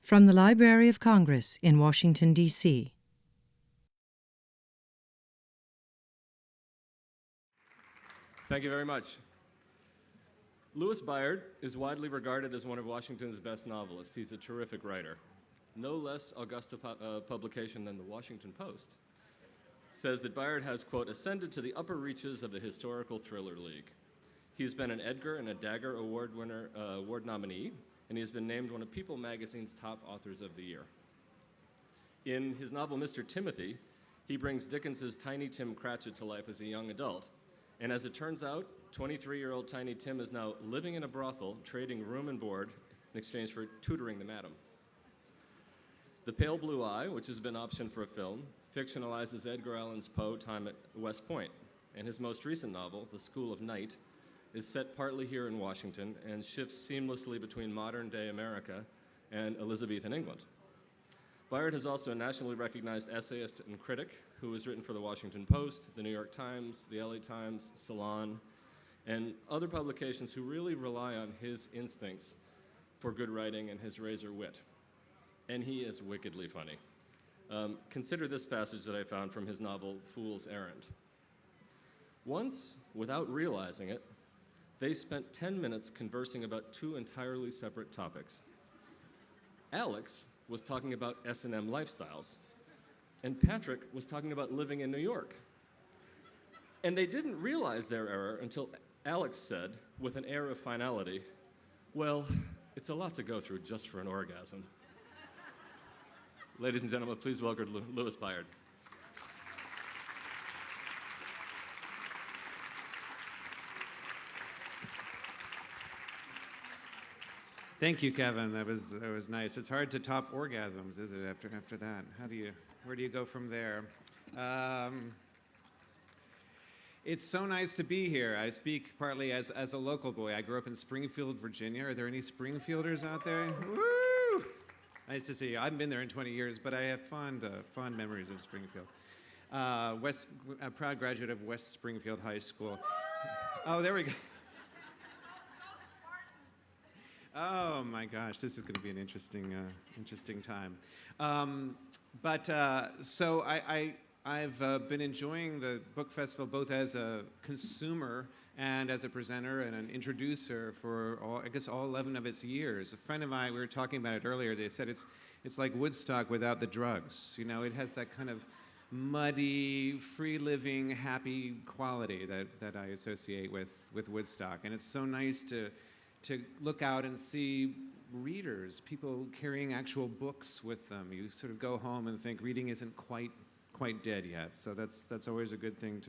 From the Library of Congress in Washington, D.C. Thank you very much. Louis Bayard is widely regarded as one of Washington's best novelists. He's a terrific writer. No less august publication than the Washington Post says that Bayard has, quote, ascended to the upper reaches of the historical thriller league. He's been an Edgar and a Dagger award nominee, and he has been named one of People magazine's top authors of the year. In his novel, Mr. Timothy, he brings Dickens's Tiny Tim Cratchit to life as a young adult. And as it turns out, 23-year-old Tiny Tim is now living in a brothel, trading room and board in exchange for tutoring the madam. The Pale Blue Eye, which has been optioned for a film, fictionalizes Edgar Allan Poe's time at West Point. And his most recent novel, The School of Night, is set partly here in Washington and shifts seamlessly between modern-day America and Elizabethan England. Bayard is also a nationally recognized essayist and critic who has written for the Washington Post, the New York Times, the LA Times, Salon, and other publications who really rely on his instincts for good writing and his razor wit. And he is wickedly funny. Consider this passage that I found from his novel, Fool's Errand. Once, without realizing it, they spent 10 minutes conversing about two entirely separate topics. Alex was talking about S&M lifestyles, and Patrick was talking about living in New York. And they didn't realize their error until Alex said, with an air of finality, well, it's a lot to go through just for an orgasm. Ladies and gentlemen, please welcome Louis Bayard. Thank you, Kevin. That was nice. It's hard to top orgasms, is it? After that, where do you go from there? It's so nice to be here. I speak partly as a local boy. I grew up in Springfield, Virginia. Are there any Springfielders out there? Woo! Nice to see you. I haven't been there in 20 years, but I have fond memories of Springfield. A proud graduate of West Springfield High School. Oh, there we go. Oh my gosh, this is going to be an interesting time. So I've been enjoying the book festival both as a consumer and as a presenter and an introducer for all 11 of its years. A friend of mine, we were talking about it earlier. They said it's like Woodstock without the drugs. You know, it has that kind of muddy, free-living, happy quality that I associate with Woodstock, and it's so nice to look out and see readers, people carrying actual books with them. You sort of go home and think reading isn't quite dead yet. So that's always a good thing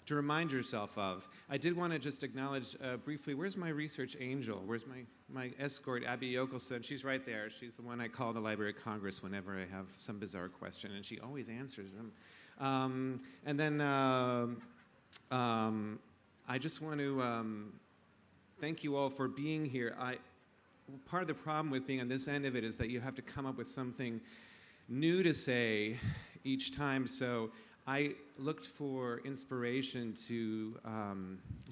to remind yourself of. I did want to just acknowledge briefly, where's my research angel? Where's my escort, Abby Yokelson? She's right there. She's the one I call the Library of Congress whenever I have some bizarre question, and she always answers them. And then I just want to thank you all for being here. Part of the problem with being on this end of it is that you have to come up with something new to say each time. So I looked for inspiration to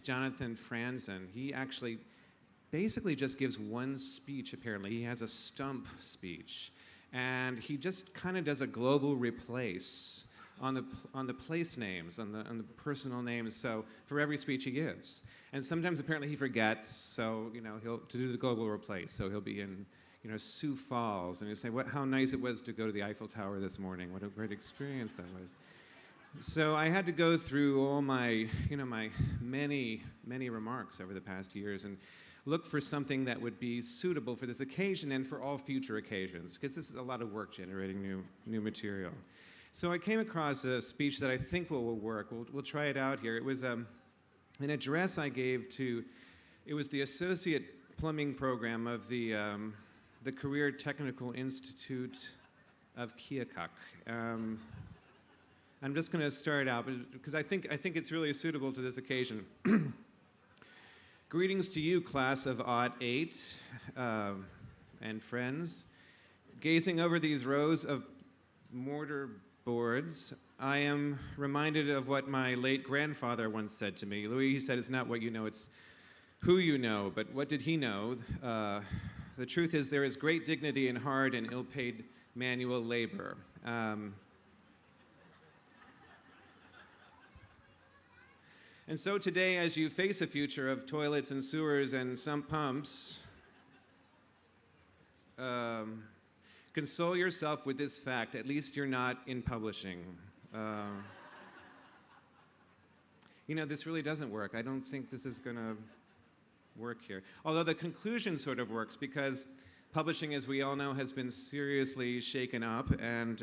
Jonathan Franzen. He actually basically just gives one speech, apparently. He has a stump speech. And he just kind of does a global replace on the place names, on the personal names, so for every speech he gives. And sometimes apparently he forgets, so he'll to do the global replace. So he'll be in Sioux Falls, and he'll say how nice it was to go to the Eiffel Tower this morning. What a great experience that was. So I had to go through all my my many remarks over the past years and look for something that would be suitable for this occasion and for all future occasions, because this is a lot of work generating new material. So I came across a speech that I think will work. We'll try it out here. It was an address I gave to, it was the Associate Plumbing Program of the Career Technical Institute of Keokuk. I'm just going to start out because I think it's really suitable to this occasion. Greetings to you, class of '08 and friends. Gazing over these rows of mortar boards, I am reminded of what my late grandfather once said to me. Louis, he said, it's not what you know, it's who you know. But what did he know? The truth is there is great dignity in hard and ill-paid manual labor. And so today, as you face a future of toilets and sewers and sump pumps, console yourself with this fact: at least you're not in publishing. This really doesn't work. I don't think this is going to work here. Although the conclusion sort of works, because publishing, as we all know, has been seriously shaken up, and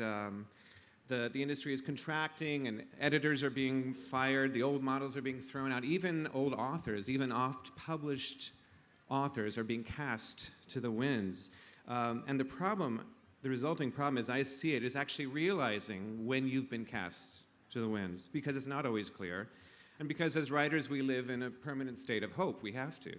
the industry is contracting, and editors are being fired, the old models are being thrown out, even old authors, even oft-published authors are being cast to the winds. And the resulting problem, as I see it, is actually realizing when you've been cast to the winds, because it's not always clear, and because as writers we live in a permanent state of hope. We have to.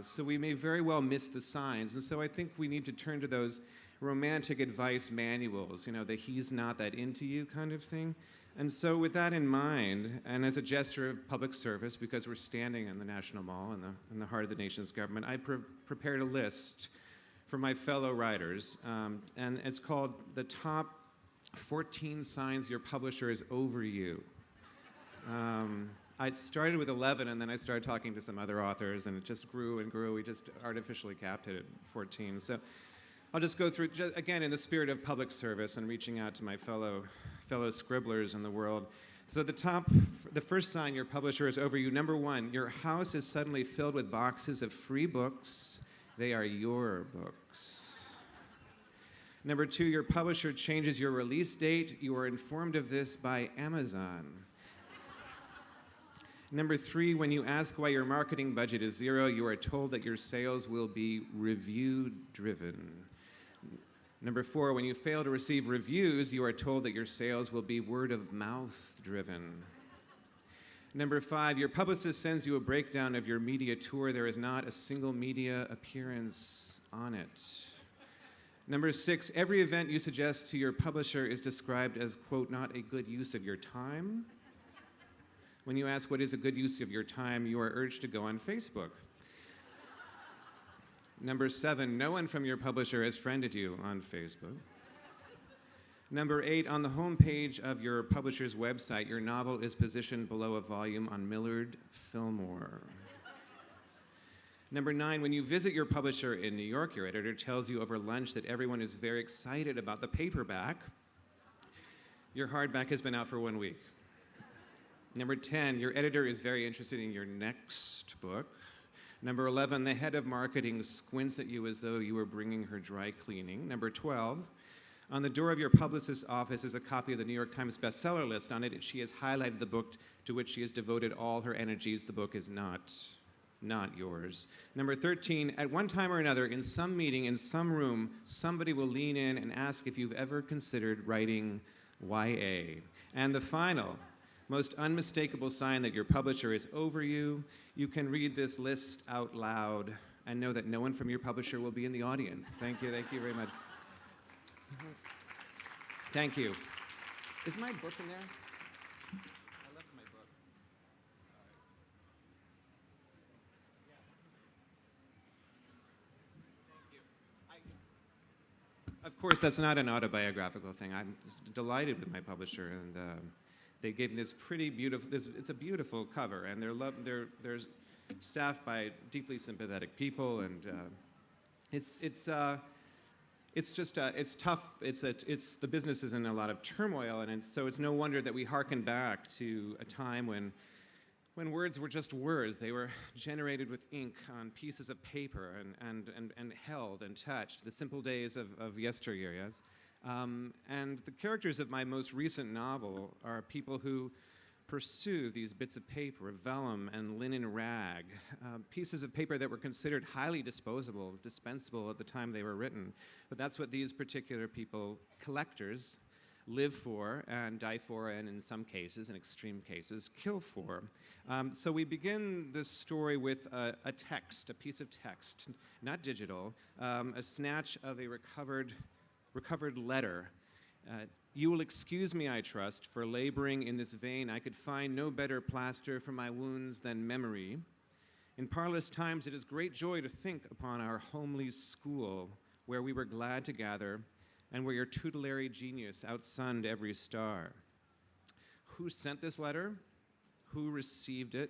So we may very well miss the signs, and so I think we need to turn to those romantic advice manuals, the he's not that into you kind of thing. And so with that in mind, and as a gesture of public service, because we're standing in the National Mall in the heart of the nation's government, I prepared a list for my fellow writers, and it's called The Top 14 Signs Your Publisher is Over You. I started with 11, and then I started talking to some other authors, and it just grew and grew. We just artificially capped it at 14. So I'll just go through, again, in the spirit of public service and reaching out to my fellow scribblers in the world. So the first sign your publisher is over you. Number 1, your house is suddenly filled with boxes of free books. They are your books. Number 2, your publisher changes your release date. You are informed of this by Amazon. Number 3, when you ask why your marketing budget is 0, you are told that your sales will be review-driven. Number 4, when you fail to receive reviews, you are told that your sales will be word-of-mouth driven. Number 5, your publicist sends you a breakdown of your media tour. There is not a single media appearance on it. Number 6, every event you suggest to your publisher is described as, quote, not a good use of your time. When you ask what is a good use of your time, you are urged to go on Facebook. Number 7, no one from your publisher has friended you on Facebook. Number 8, on the home page of your publisher's website, your novel is positioned below a volume on Millard Fillmore. Number 9, when you visit your publisher in New York, your editor tells you over lunch that everyone is very excited about the paperback. Your hardback has been out for 1 week. Number 10, your editor is very interested in your next book. Number 11, the head of marketing squints at you as though you were bringing her dry cleaning. Number 12, on the door of your publicist's office is a copy of the New York Times bestseller list. On it, she has highlighted the book to which she has devoted all her energies. The book is not yours. Number 13, at one time or another, in some meeting, in some room, somebody will lean in and ask if you've ever considered writing YA. And the final, most unmistakable sign that your publisher is over you, you can read this list out loud and know that no one from your publisher will be in the audience. Thank you very much. Thank you. Is my book in there? I left my book. Thank you. Of course, that's not an autobiographical thing. I'm delighted with my publisher, and they gave me this pretty beautiful. It's a beautiful cover, and they're staffed by deeply sympathetic people, and it's tough. The business is in a lot of turmoil, and so it's no wonder that we hearken back to a time when words were just words. They were generated with ink on pieces of paper and held and touched. The simple days of yesteryear, yes. And the characters of my most recent novel are people who pursue these bits of paper, vellum and linen rag, pieces of paper that were considered highly disposable, dispensable at the time they were written. But that's what these particular people, collectors, live for and die for, and in some cases, in extreme cases, kill for. So we begin this story with a text, a piece of text, not digital, a snatch of a recovered letter. You will excuse me, I trust, for laboring in this vein. I could find no better plaster for my wounds than memory. In parlous times, it is great joy to think upon our homely school, where we were glad to gather, and where your tutelary genius outsunned every star. Who sent this letter? Who received it?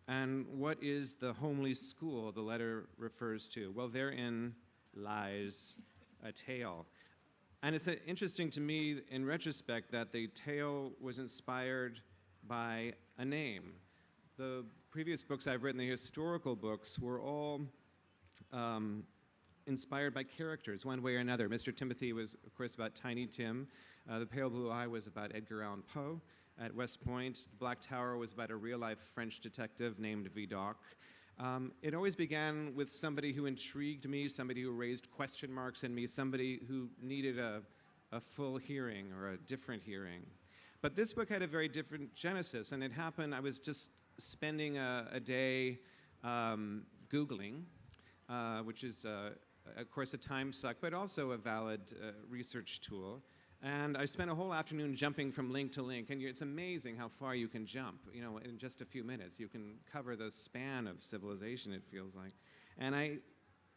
And what is the homely school the letter refers to? Well, therein lies a tale. And it's interesting to me, in retrospect, that the tale was inspired by a name. The previous books I've written, the historical books, were all inspired by characters, one way or another. Mr. Timothy was, of course, about Tiny Tim. The Pale Blue Eye was about Edgar Allan Poe at West Point. The Black Tower was about a real-life French detective named Vidocq. It always began with somebody who intrigued me, somebody who raised question marks in me, somebody who needed a full hearing or a different hearing. But this book had a very different genesis, and it happened, I was just spending a day Googling, which is, of course, a time suck, but also a valid research tool. And I spent a whole afternoon jumping from link to link, and it's amazing how far you can jump. You know, in just a few minutes, you can cover the span of civilization, it feels like. And I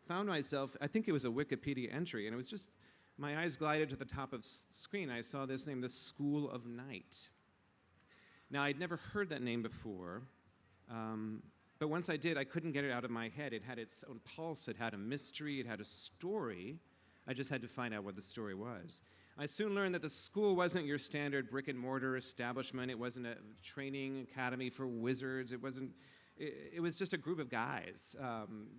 found myself, I think it was a Wikipedia entry, and it was just, my eyes glided to the top of screen. I saw this name, the School of Night. Now, I'd never heard that name before, but once I did, I couldn't get it out of my head. It had its own pulse, it had a mystery, it had a story. I just had to find out what the story was. I soon learned that the school wasn't your standard brick-and-mortar establishment. It wasn't a training academy for wizards. It was just a group of guys,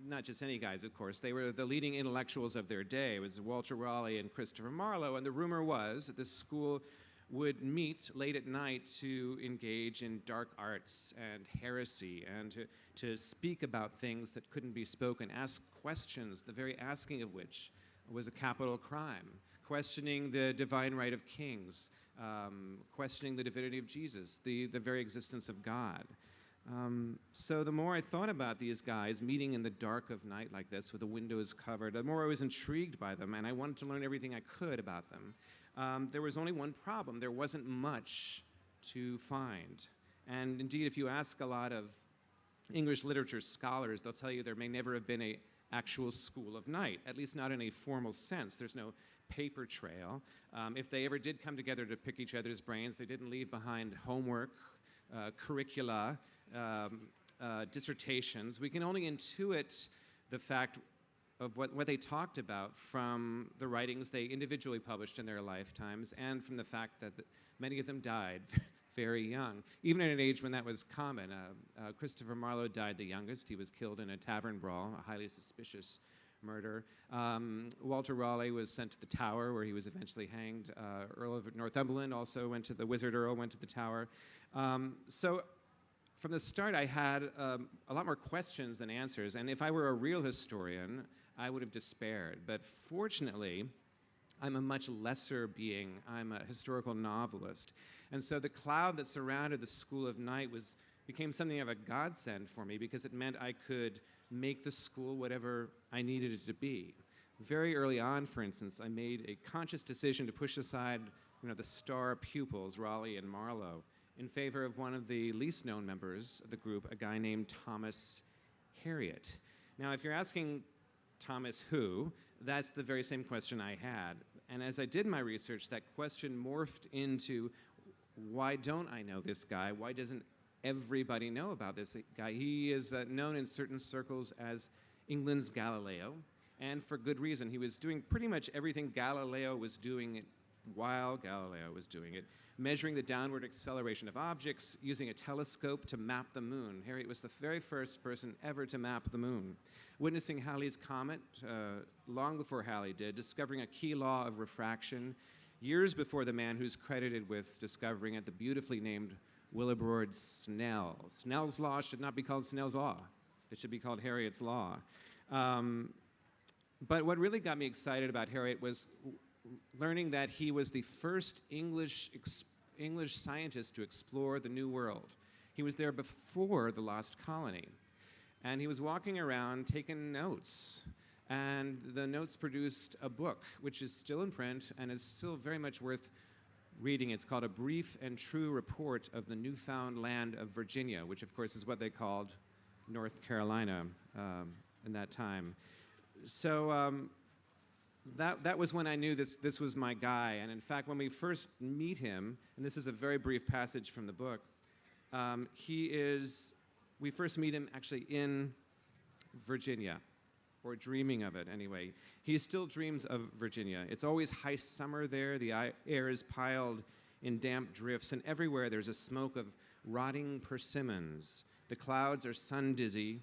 not just any guys, of course. They were the leading intellectuals of their day. It was Walter Raleigh and Christopher Marlowe, and the rumor was that this school would meet late at night to engage in dark arts and heresy and to speak about things that couldn't be spoken, ask questions, the very asking of which was a capital crime, questioning the divine right of kings, questioning the divinity of Jesus, the very existence of God. So the more I thought about these guys meeting in the dark of night like this with the windows covered, the more I was intrigued by them, and I wanted to learn everything I could about them. There was only one problem. There wasn't much to find. And indeed, if you ask a lot of English literature scholars, they'll tell you there may never have been an actual school of night, at least not in a formal sense. There's no paper trail. If they ever did come together to pick each other's brains, they didn't leave behind homework, curricula, dissertations. We can only intuit the fact of what they talked about from the writings they individually published in their lifetimes and from the fact that many of them died very young, even at an age when that was common. Christopher Marlowe died the youngest. He was killed in a tavern brawl, a highly suspicious murder. Walter Raleigh was sent to the Tower, where he was eventually hanged. Earl of Northumberland also went to the Wizard Earl, went to the Tower. So from the start, I had a lot more questions than answers, and if I were a real historian, I would have despaired. But fortunately, I'm a much lesser being. I'm a historical novelist. And so the cloud that surrounded the School of Night became something of a godsend for me because it meant I could make the school whatever I needed it to be. Very early on, for instance, I made a conscious decision to push aside the star pupils, Raleigh and Marlowe, in favor of one of the least known members of the group, a guy named Thomas Harriot. Now, if you're asking Thomas who, that's the very same question I had. And as I did my research, that question morphed into, why don't I know this guy? Why doesn't everybody know about this guy? He is known in certain circles as England's Galileo, and for good reason. He was doing pretty much everything Galileo was doing while Galileo was doing it, measuring the downward acceleration of objects, using a telescope to map the moon. Harriot was the very first person ever to map the moon. Witnessing Halley's Comet long before Halley did, discovering a key law of refraction years before the man who's credited with discovering it, the beautifully named Willibrord Snell. Snell's law should not be called Snell's law. It should be called Harriot's law. But what really got me excited about Harriot was learning that he was the first English scientist to explore the New World. He was there before the Lost Colony. And he was walking around taking notes. And the notes produced a book, which is still in print and is still very much worth reading. It's called A Brief and True Report of the Newfound Land of Virginia, which of course is what they called North Carolina in that time. So that was when I knew this was my guy. And in fact, when we first meet him, and this is a very brief passage from the book, we first meet him actually in Virginia, or dreaming of it anyway. He still dreams of Virginia. It's always high summer there. The air is piled in damp drifts, and everywhere there's a smoke of rotting persimmons. The clouds are sun-dizzy.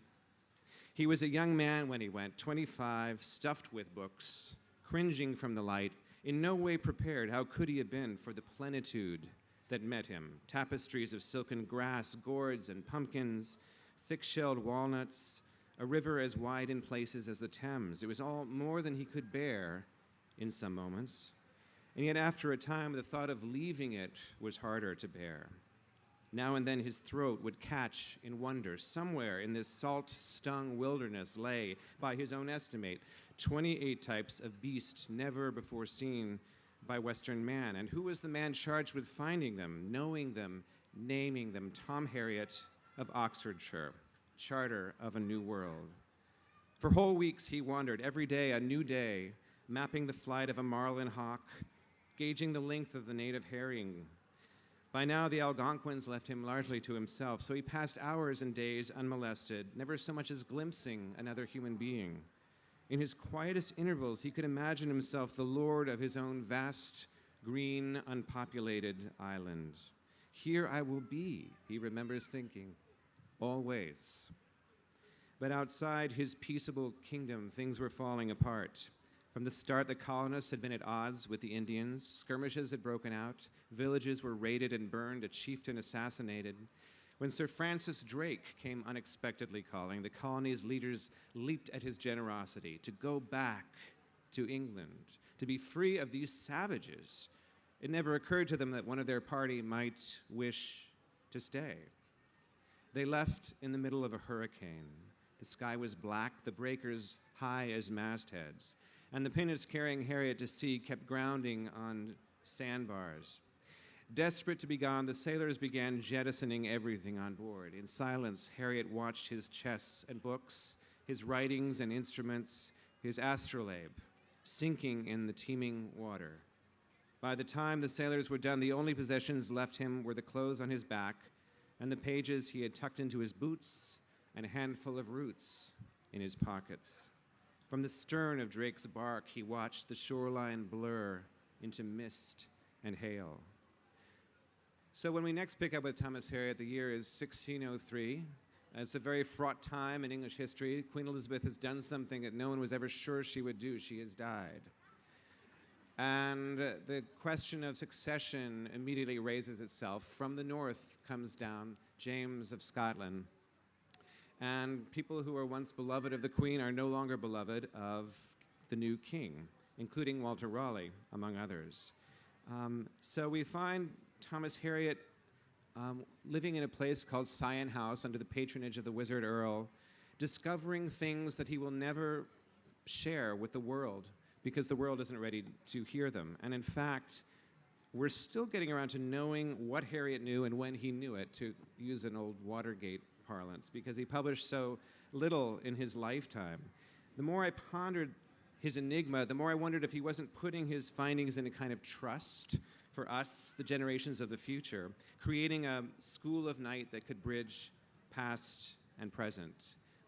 He was a young man when he went, 25, stuffed with books, cringing from the light, in no way prepared. How could he have been for the plenitude that met him? Tapestries of silken grass, gourds and pumpkins, thick-shelled walnuts, a river as wide in places as the Thames. It was all more than he could bear in some moments. And yet after a time, the thought of leaving it was harder to bear. Now and then his throat would catch in wonder. Somewhere in this salt-stung wilderness lay, by his own estimate, 28 types of beasts never before seen by Western man. And who was the man charged with finding them, knowing them, naming them? Tom Harriot of Oxfordshire, charter of a new world. For whole weeks he wandered, every day a new day, mapping the flight of a marlin hawk, gauging the length of the native herring. By now, the Algonquins left him largely to himself, so he passed hours and days unmolested, never so much as glimpsing another human being. In his quietest intervals, he could imagine himself the lord of his own vast, green, unpopulated island. Here I will be, he remembers thinking, always. But outside his peaceable kingdom, things were falling apart. From the start, the colonists had been at odds with the Indians. Skirmishes had broken out. Villages were raided and burned, a chieftain assassinated. When Sir Francis Drake came unexpectedly calling, the colony's leaders leaped at his generosity to go back to England, to be free of these savages. It never occurred to them that one of their party might wish to stay. They left in the middle of a hurricane. The sky was black, the breakers high as mastheads, and the pinnace carrying Harriot to sea kept grounding on sandbars. Desperate to be gone, the sailors began jettisoning everything on board. In silence, Harriot watched his chests and books, his writings and instruments, his astrolabe, sinking in the teeming water. By the time the sailors were done, the only possessions left him were the clothes on his back and the pages he had tucked into his boots and a handful of roots in his pockets. From the stern of Drake's bark, he watched the shoreline blur into mist and hail. So when we next pick up with Thomas Harriot, the year is 1603. It's a very fraught time in English history. Queen Elizabeth has done something that no one was ever sure she would do. She has died. And the question of succession immediately raises itself. From the north comes down James of Scotland. And people who were once beloved of the Queen are no longer beloved of the new king, including Walter Raleigh, among others. So we find Thomas Harriot living in a place called Sion House under the patronage of the Wizard Earl, discovering things that he will never share with the world because the world isn't ready to hear them. And in fact, we're still getting around to knowing what Harriot knew and when he knew it, to use an old Watergate parlance, because he published so little in his lifetime. The more I pondered his enigma, the more I wondered if he wasn't putting his findings in a kind of trust for us, the generations of the future, creating a school of night that could bridge past and present.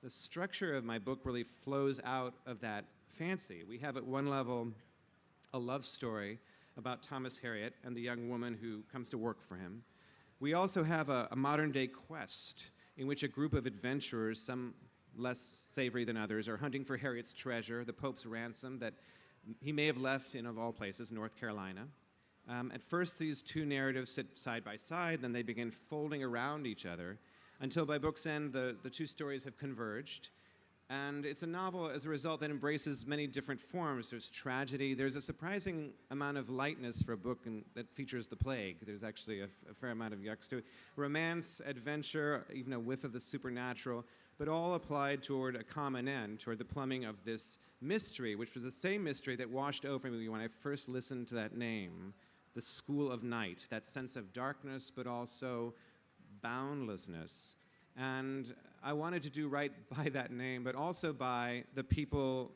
The structure of my book really flows out of that fancy. We have at one level a love story about Thomas Harriot and the young woman who comes to work for him. We also have a modern-day quest in which a group of adventurers, some less savory than others, are hunting for Harriot's treasure, the Pope's ransom that he may have left in, of all places, North Carolina. At first, these two narratives sit side by side, then they begin folding around each other, until by book's end, the two stories have converged. And it's a novel, as a result, that embraces many different forms. There's tragedy. There's a surprising amount of lightness for a book that features the plague. There's actually a fair amount of yucks to it. Romance, adventure, even a whiff of the supernatural, but all applied toward a common end, toward the plumbing of this mystery, which was the same mystery that washed over me when I first listened to that name, the School of Night, that sense of darkness, but also boundlessness. And I wanted to do right by that name, but also by the people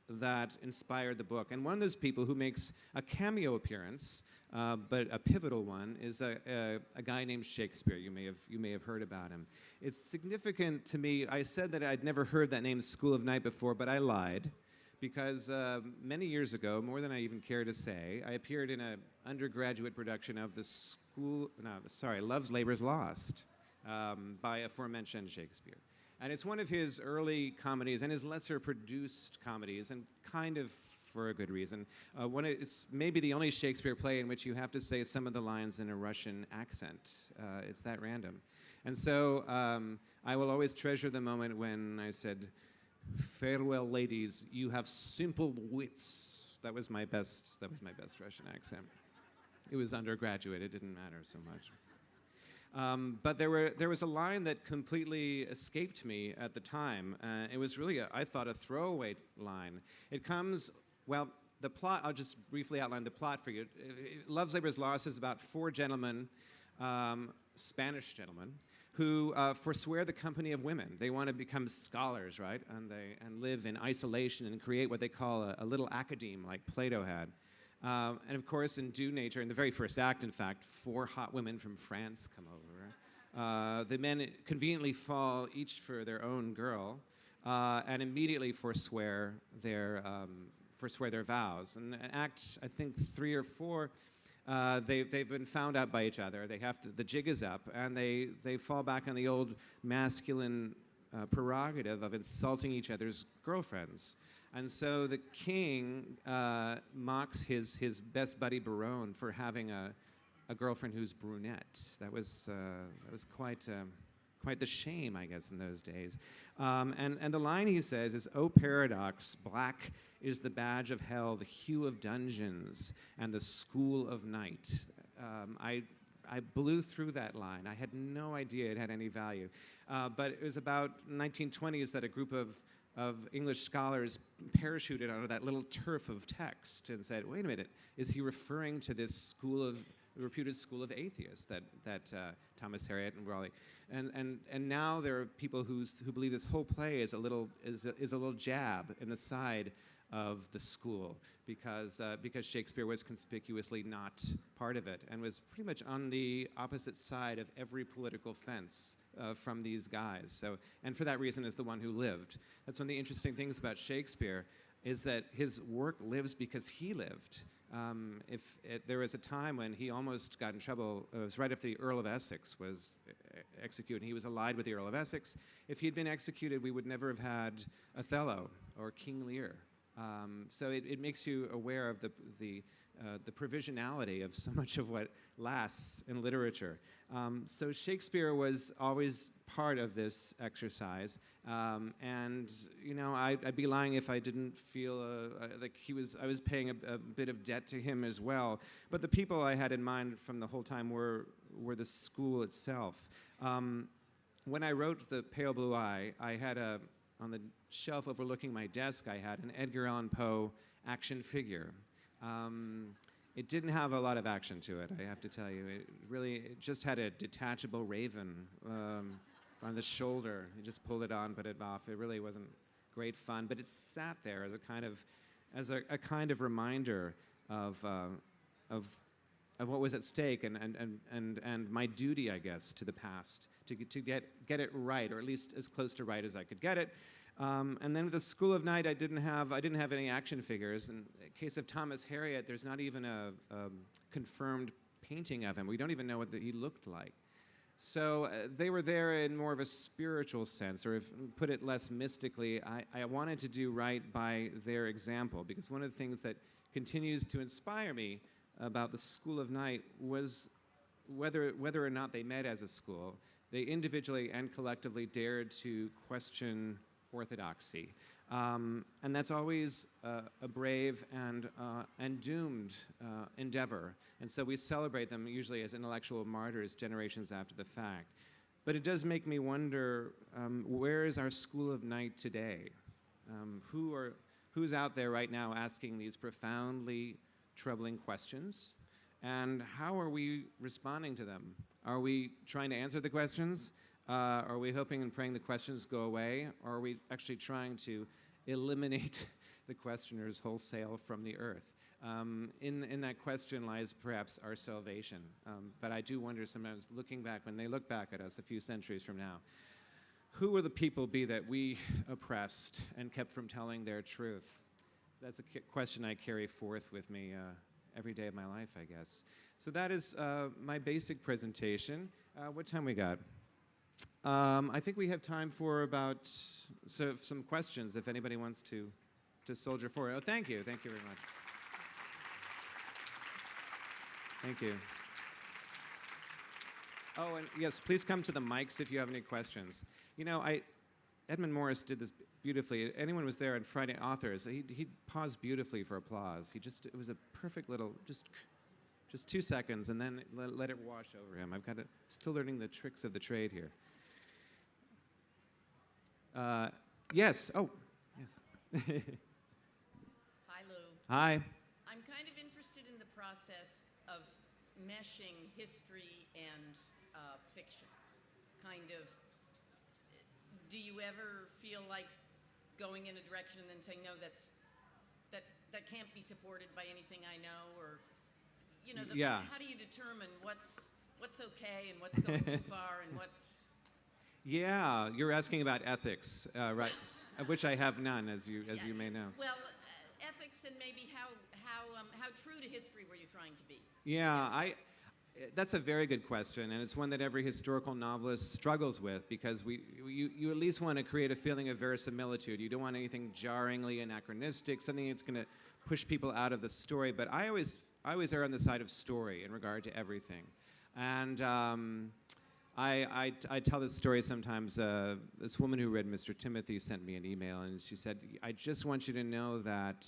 that inspired the book. And one of those people who makes a cameo appearance, but a pivotal one, is a guy named Shakespeare. You may have heard about him. It's significant to me. I said that I'd never heard that name, School of Night, before, but I lied, because many years ago, more than I even care to say, I appeared in an undergraduate production of Love's Labour's Lost, by aforementioned Shakespeare. And it's one of his early comedies and his lesser produced comedies, and kind of for a good reason. It's maybe the only Shakespeare play in which you have to say some of the lines in a Russian accent. It's that random. And so I will always treasure the moment when I said, "Farewell, ladies, you have simple wits." That was my best Russian accent. It was undergraduate, it didn't matter so much. But there was a line that completely escaped me at the time. It was really, I thought, a throwaway line. It comes, well, the plot, I'll just briefly outline the plot for you. Love's Labour's Lost is about four gentlemen, Spanish gentlemen, who forswear the company of women. They want to become scholars, right? And live in isolation and create what they call a little academe, like Plato had. And of course, in due nature, in the very first act, in fact, four hot women from France come over. The men conveniently fall each for their own girl, and immediately forswear their vows. And in Act, I think 3 or 4, they've been found out by each other. The jig is up, and they fall back on the old masculine prerogative of insulting each other's girlfriends. And so the king mocks his best buddy Barone for having a girlfriend who's brunette. That was quite the shame, I guess, in those days. And the line he says is, "O paradox, black is the badge of hell, the hue of dungeons, and the school of night." I blew through that line. I had no idea it had any value. But it was about 1920s that a group of English scholars parachuted onto that little turf of text and said, "Wait a minute, is he referring to this reputed school of atheists that Thomas Harriot and Raleigh?" And now there are people who believe this whole play is a little jab in the side of the school, because Shakespeare was conspicuously not part of it and was pretty much on the opposite side of every political fence from these guys. So, and for that reason is the one who lived. That's one of the interesting things about Shakespeare, is that his work lives because he lived. There was a time when he almost got in trouble. It was right after the Earl of Essex was executed. He was allied with the Earl of Essex. If he had been executed, we would never have had Othello or King Lear. So it makes you aware of the provisionality of so much of what lasts in literature. So Shakespeare was always part of this exercise, and I'd be lying if I didn't feel like I was paying a bit of debt to him as well. But the people I had in mind from the whole time were the school itself. When I wrote The Pale Blue Eye, I had on the shelf overlooking my desk, I had an Edgar Allan Poe action figure. It didn't have a lot of action to it, I have to tell you. It just had a detachable raven on the shoulder. You just pulled it on, put it off. It really wasn't great fun, but it sat there as a kind of reminder of what was at stake and my duty, I guess, to the past to get it right, or at least as close to right as I could get it. And then with the School of Night, I didn't have any action figures. In the case of Thomas Harriot, there's not even a confirmed painting of him. We don't even know what he looked like. So they were there in more of a spiritual sense, or if put it less mystically, I wanted to do right by their example, because one of the things that continues to inspire me about the School of Night was whether or not they met as a school, they individually and collectively dared to question orthodoxy. And that's always a brave and doomed endeavor. And so we celebrate them usually as intellectual martyrs generations after the fact. But it does make me wonder, where is our School of Night today? Who's out there right now asking these profoundly troubling questions? And how are we responding to them? Are we trying to answer the questions? Are we hoping and praying the questions go away? Or are we actually trying to eliminate the questioners wholesale from the earth? In that question lies perhaps our salvation. But I do wonder sometimes, looking back, when they look back at us a few centuries from now, who will the people be that we oppressed and kept from telling their truth? That's a question I carry forth with me every day of my life, I guess. So that is my basic presentation. What time we got? I think we have time for about some questions if anybody wants to soldier forward. Oh, thank you. Thank you very much. Thank you. Oh, and yes, please come to the mics if you have any questions. You know, Edmund Morris did this beautifully. Anyone was there on Friday Authors, he paused beautifully for applause. It was a perfect little, just 2 seconds, and then let it wash over him. Still learning the tricks of the trade here. Yes. Oh, yes. Hi, Lou. Hi. I'm kind of interested in the process of meshing history and fiction. Do you ever feel like going in a direction and then saying, no, that can't be supported by anything I know? Or, you know, how do you determine what's okay and what's going too far and what's... Yeah, you're asking about ethics, right? Of which I have none, as you may know. Well, ethics and maybe how true to history were you trying to be? Yeah, that's a very good question, and it's one that every historical novelist struggles with, because you at least want to create a feeling of verisimilitude. You don't want anything jarringly anachronistic, something that's going to push people out of the story. But I always err on the side of story in regard to everything, and I tell this story sometimes. This woman who read Mr. Timothy sent me an email, and she said, "I just want you to know that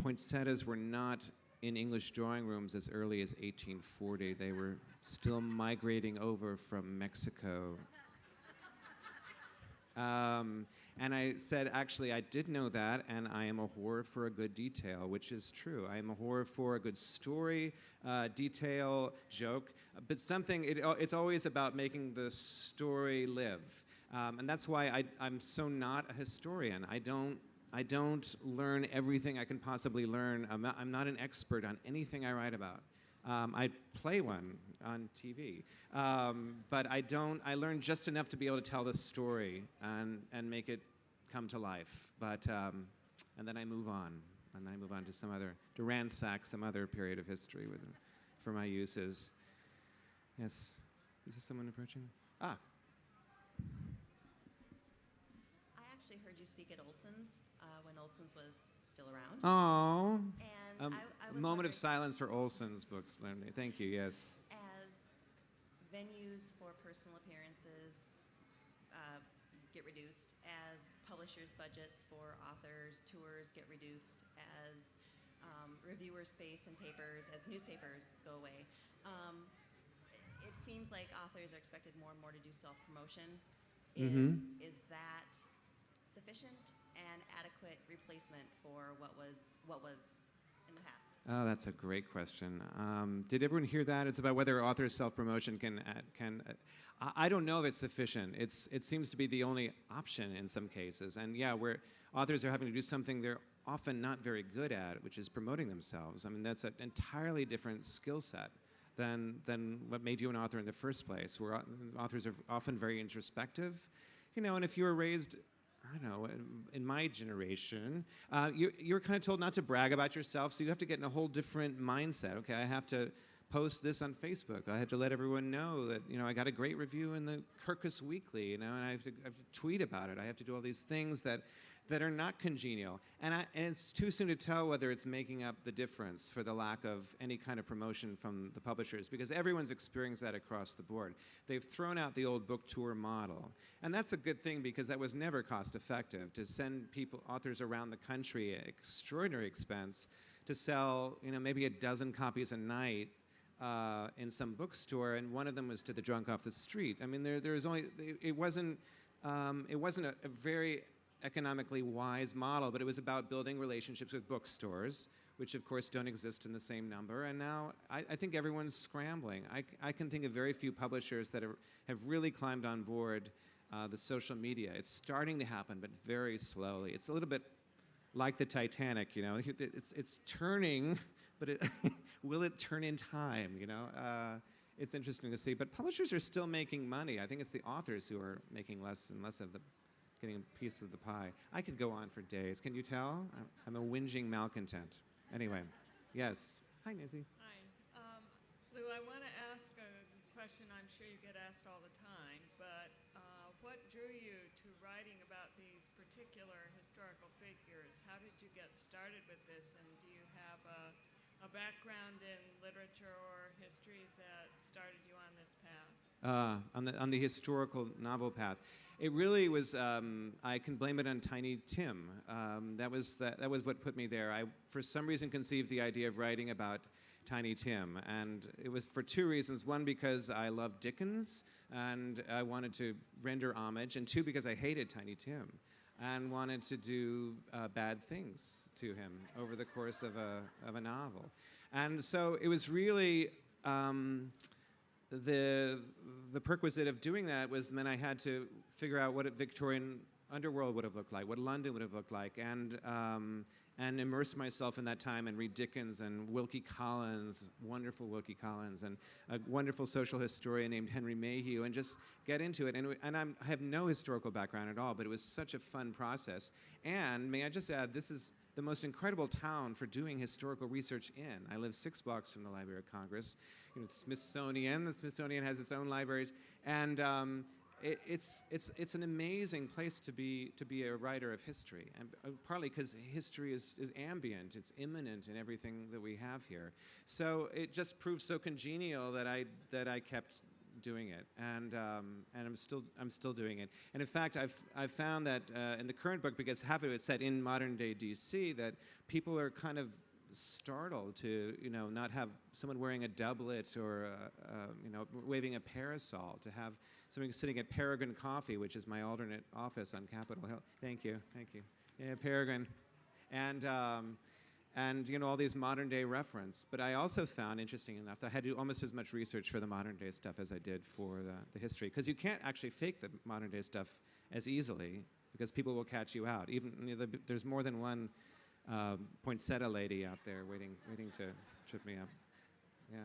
poinsettias were not in English drawing rooms as early as 1840. They were still migrating over from Mexico." And I said, actually, I did know that, and I am a whore for a good detail, which is true. I am a whore for a good story, detail, joke, but it's always about making the story live. And that's why I'm so not a historian. I don't learn everything I can possibly learn. I'm not an expert on anything I write about. I play one on TV, but I learn just enough to be able to tell the story and make it come to life. But and then I move on, to ransack some other period of history for my uses. Yes, is this someone approaching? Ah. I actually heard you speak at Olson's when Olson's was still around. Oh. And I was moment of wondering, silence for Olson's books. Thank you. Yes. as venues for personal appearances get reduced, as publishers' budgets for authors' tours get reduced, as reviewer space in papers, as newspapers go away, it seems like authors are expected more and more to do self-promotion. Is that sufficient and adequate replacement for what was in the past? Oh, that's a great question. Did everyone hear that? It's about whether authors' self-promotion can. I don't know if it's sufficient. It seems to be the only option in some cases. And yeah, where authors are having to do something they're often not very good at, which is promoting themselves. I mean, that's an entirely different skill set than what made you an author in the first place, where authors are often very introspective. You know, and if you were raised, I don't know, in my generation, you're kind of told not to brag about yourself, so you have to get in a whole different mindset. Okay, I have to post this on Facebook. I have to let everyone know that, you know, I got a great review in the Kirkus Weekly, you know, and I have to tweet about it. I have to do all these things that are not congenial. And it's too soon to tell whether it's making up the difference for the lack of any kind of promotion from the publishers, because everyone's experienced that across the board. They've thrown out the old book tour model. And that's a good thing, because that was never cost effective, to send authors around the country at extraordinary expense to sell, you know, maybe a dozen copies a night in some bookstore, and one of them was to the drunk off the street. I mean, there was only, it wasn't a very economically wise model, but it was about building relationships with bookstores, which of course don't exist in the same number. And now I think everyone's scrambling. I can think of very few publishers that have really climbed on board the social media. It's starting to happen, but very slowly. It's a little bit like the Titanic, you know. It's turning, but will it turn in time, you know? It's interesting to see. But publishers are still making money. I think it's the authors who are making less and less of getting a piece of the pie. I could go on for days. Can you tell? I'm a whinging malcontent. Anyway, yes. Hi, Nancy. Hi. Lou, I want to ask a question I'm sure you get asked all the time, but what drew you to writing about these particular historical figures? How did you get started with this, and do you have a background in literature or history that started you on this path? On the historical novel path. It really was, I can blame it on Tiny Tim. That was what put me there. I, for some reason, conceived the idea of writing about Tiny Tim, and it was for two reasons. One, because I love Dickens, and I wanted to render homage, and two, because I hated Tiny Tim, and wanted to do bad things to him over the course of a novel. And so it was really the prerequisite of doing that was then I had to figure out what a Victorian underworld would have looked like, what London would have looked like, and immerse myself in that time and read Dickens and Wilkie Collins, wonderful Wilkie Collins, and a wonderful social historian named Henry Mayhew, and just get into it. And I have no historical background at all, but it was such a fun process. And may I just add, this is the most incredible town for doing historical research in. I live 6 blocks from the Library of Congress. You know, it's Smithsonian. The Smithsonian has its own libraries, and it's an amazing place to be a writer of history, and partly because history is ambient, it's immanent in everything that we have here. So it just proved so congenial that I kept doing it, and I'm still doing it. And in fact, I've found that in the current book, because half of it's set in modern day DC, that people are kind of startled to not have someone wearing a doublet or waving a parasol, to have someone sitting at Peregrine Coffee, which is my alternate office on Capitol Hill. Thank you. Yeah, Peregrine, and all these modern day reference. But I also found, interesting enough, that I had to do almost as much research for the modern day stuff as I did for the history, because you can't actually fake the modern day stuff as easily, because people will catch you out. Even there's more than one poinsettia lady out there waiting to trip me up. Yeah.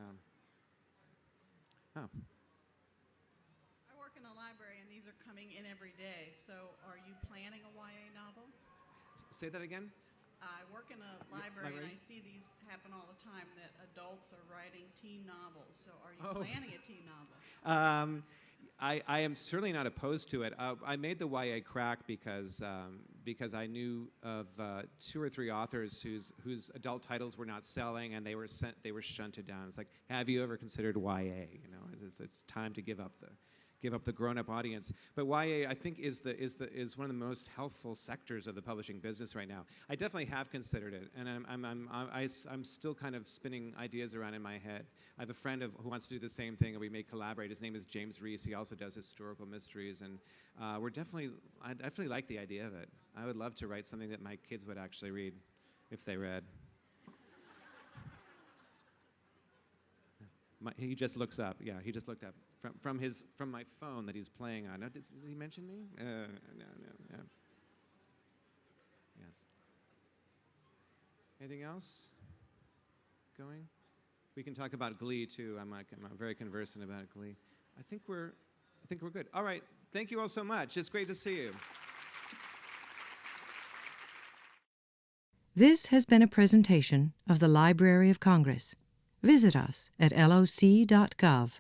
Oh. I work in a library, and these are coming in every day. So, are you planning a YA novel? Say that again. I work in a library, and I see these happen all the time, that adults are writing teen novels. So, are you planning a teen novel? I am certainly not opposed to it. I made the YA crack because I knew of 2 or 3 authors whose adult titles were not selling, and they were shunted down. It's like, have you ever considered YA? It's time to give up the grown-up audience. But YA, I think, is one of the most healthful sectors of the publishing business right now. I definitely have considered it, and I'm still kind of spinning ideas around in my head. I have a friend who wants to do the same thing, and we may collaborate. His name is James Reese. He also does historical mysteries, and I definitely like the idea of it. I would love to write something that my kids would actually read, if they read. He just looks up. Yeah, he just looked up from my phone that he's playing on. Did he mention me? No. Yeah. Yes. Anything else going? We can talk about Glee too. I'm very conversant about Glee. I think we're good. All right. Thank you all so much. It's great to see you. This has been a presentation of the Library of Congress. Visit us at loc.gov.